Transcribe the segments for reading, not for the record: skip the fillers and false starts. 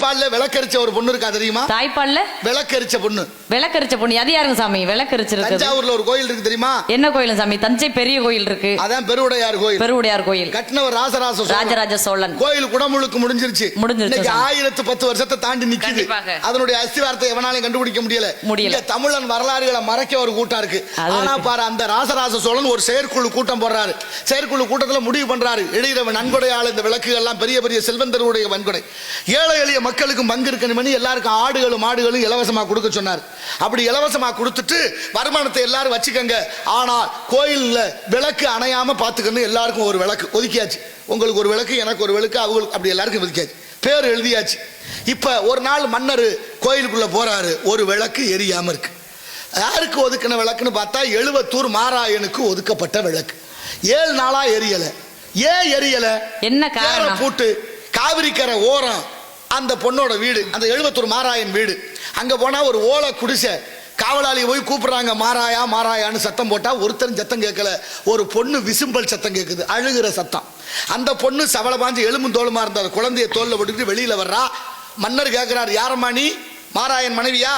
தாய்ப்பால்ல விளக்கரிச்ச ஒரு பொண்ணு இருக்கா தெரியுமா? தாய்ப்பால்ல விளக்கரிச்ச பொண்ணு. விளக்கரிச்ச பொண்ணு அது யாருங்க சாமி? விளக்கரிச்சிருக்கு. தஞ்சாவூர்ல ஒரு கோயில் இருக்கு தெரியுமா? என்ன கோயில் சாமி? தஞ்சை பெரிய கோயில் இருக்கு. அதான் பெருவுடையார் கோயில். பெருவுடையார் கோயில் கட்டினவர் ராஜராஜ சோழன். கோயில் குடமுழுக்கு முடிஞ்சிருச்சு. 1010 வருஷத்தை தாண்டி நிக்குது. அதனுடைய அஸ்திவாரத்தை எவனாலையும் கண்டுபிடிக்க முடியல. தமிழன் வரலாறுகளை மறைக்க ஒரு கூட்டம் இருக்கு. ஆனா பாரு, அந்த ராஜராஜ சோழன் ஒரு செயற்குழு கூட்டம் போடுறாரு. செயற்குழு கூட்டத்துல முடிவு பண்றாரு, இடையில நன்கொடையாள இந்த விளக்குகள் எல்லாம் பெரிய பெரிய செல்வந்தருடைய வன்கொடை, ஏழை எளிய மக்களுக்கு பங்கு இருக்கணும், எல்லாருக்கும் ஆடுகளும் மாடுகளும் இலவசமா கொடுக்க சொன்னார். அப்படி இலவசமா கொடுத்துட்டு வருமானத்தை எல்லாரும் வச்சுக்கங்க, ஆனால் கோயில்ல விளக்கு அணையாம பாத்துக்கணும், எல்லாருக்கும் ஒரு விளக்கு ஒதுக்கியாச்சு. உங்களுக்கு ஒரு விளக்கு, எனக்கு ஒரு விளக்கு, அவங்களுக்கு அப்படி எல்லாருக்கும் ஒதுக்கியாச்சு, பேர் எழுதியாச்சு. இப்ப ஒரு நாள் மன்னர் கோயிலுக்குள்ள போறாரு, ஒரு விளக்கு எரியாம இருக்கு. யாருக்கு ஒதுக்கின விளக்குன்னு பார்த்தா எழுவத்தூர் மாராயனுக்கு ஒதுக்கப்பட்ட விளக்கு. 7 நாளா எரியல. ஏன் எரியல? என்ன காரணம்? போட்டு காவிரிக்கரை ஓரம் அந்த பொண்ணோட வீடு, அந்த எழுவத்தூர் மாராயன் வீடு. அங்க போனா ஒரு ஓலை குடிசை. காவலாளி போய் கூப்பிடுறாங்க, மாராயா மாராயான்னு சத்தம் போட்டா ஒருத்தரும் சத்தம் கேட்கல. ஒரு பொண்ணு விசும்பல் சத்தம் கேட்குது, அழுகிற சத்தம். அந்த பொண்ணு சவள பாஞ்சு எலும்பும் தோலுமா இருந்த குழந்தைய தோல்ல போட்டுக்கிட்டு வெளியில வர்றா. மன்னர் கேட்கிறார், யாரம்மா நீ? மாராயன் மனைவியா?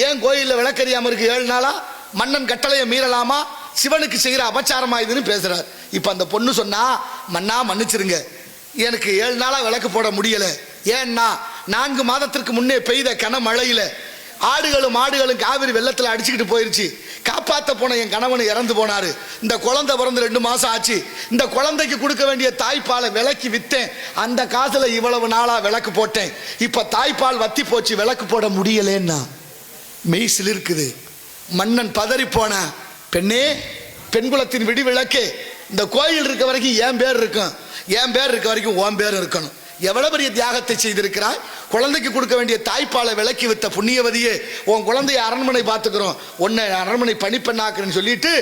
ஏன் கோயில்ல விளக்கறியாம இருக்கு 7 நாளா? மன்னன் கட்டளையை மீறலாமா? சிவனுக்கு செய்கிற அபச்சாரமா இதுன்னு பேசுறார். இப்ப அந்த பொண்ணு சொன்னா, மன்னா மன்னிச்சிருங்க, எனக்கு 7 நாளா விளக்கு போட முடியல. ஏன்னா 4 மாதத்திற்கு முன்னே பெய்த கனமழையில ஆடுகளும் மாடுகளும் காவிரி வெள்ளத்துல அடிச்சுக்கிட்டு போயிருச்சு. காப்பாத்த போன என் கணவன் இறந்து போனாரு. இந்த குழந்தை பிறந்து 2 மாசம் ஆச்சு. இந்த குழந்தைக்கு கொடுக்க வேண்டிய தாய்ப்பாலை விலைக்கு வித்தேன். அந்த காசுல இவ்வளவு நாளா விளக்கு போட்டேன். இப்ப தாய்ப்பால் வத்தி போச்சு, விளக்கு போட முடியலன்னா மெய்சில் இருக்குது. மன்னன் பதறி போன, பெண்ணே, பெண்குலத்தின் விடி விளக்கே, இந்த கோயில் இருக்க வரைக்கும் என் பேர் இருக்கும், என் பேர் இருக்க வரைக்கும் உன் பேர் இருக்கணும். எவ்வளவு பெரிய தியாகத்தை செய்திருக்கிறாய். குழந்தைக்கு கொடுக்க வேண்டிய தாய்ப்பாலை விலக்கி வித்த புண்ணியவதியே, உன் குழந்தைய அரண்மனை பார்த்துக்கிறோம், உன்னை அரண்மனை பணிப்பெண்ணாக்குறேன்னு சொல்லிட்டு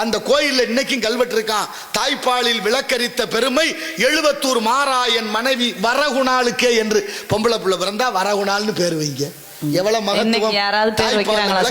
அந்த கோயில்ல இன்னைக்கும் கல்வெட்டு இருக்கான். தாய்ப்பாலில் விளக்கரித்த பெருமை எழுவத்தூர் மாராயன் மனைவி வரகுணாளுக்கே என்று. பொம்பளை புள்ள பிறந்தா வரகுணால்னு பேர் வைங்க. எவ்வளவு மகத்துவம். யாராவது பேர் வைக்கிறாங்களா?